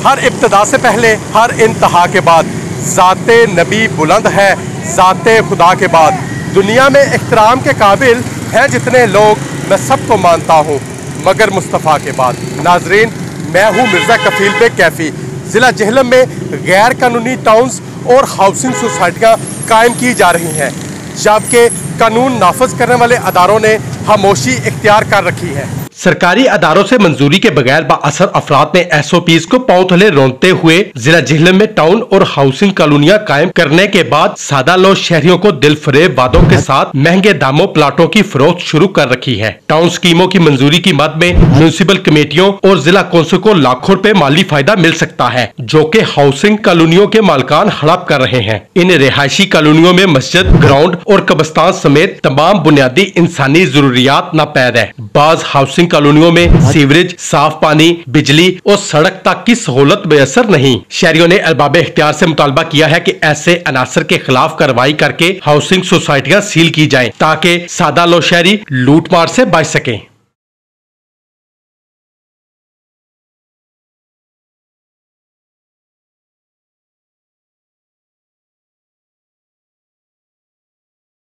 हर इब्तिदा से पहले, हर इंतहा के बाद ज़ाते नबी बुलंद है, ज़ाते खुदा के बाद। दुनिया में इख्तराम के काबिल हैं जितने लोग, मैं सबको मानता हूँ मगर मुस्तफ़ा के बाद। नाजरीन, मैं हूँ मिर्ज़ा कफील बेग कैफ़ी। ज़िला जेहलम में गैर कानूनी टाउन्स और हाउसिंग सोसाइटियाँ कायम की जा रही हैं, जबकि कानून नाफज करने वाले अदारों ने खामोशी इख्तियार कर रखी है। सरकारी अदारों से मंजूरी के बगैर बाअसर अफराद ने SOPs को पांव तले रौंदते हुए जिला जेहलम में टाउन और हाउसिंग कॉलोनियां कायम करने के बाद सादा लोग शहरियों को दिलफरेब वादों के साथ महंगे दामों प्लाटों की फरोख्त शुरू कर रखी है। टाउन स्कीमों की मंजूरी की मद में म्यूनिसिपल कमेटियों और जिला कौंसिल को लाखों रुपए माली फायदा मिल सकता है, जो कि हाउसिंग कॉलोनियों के मालकान हड़प कर रहे हैं। इन रिहायशी कॉलोनियों में मस्जिद, ग्राउंड और कब्रिस्तान समेत तमाम बुनियादी इंसानी जरूरियात नापैद है। बाज हाउसिंग कॉलोनियों में सीवरेज, साफ पानी, बिजली और सड़क तक की सहूलत मैसर नहीं। शहरियों ने अरबाब इख्तियार से मुतालबा किया है कि ऐसे अनासर के खिलाफ कार्रवाई करके हाउसिंग सोसाइटियां सील की जाएं, ताकि सादा लो शहरी लूटमार से बच सकें।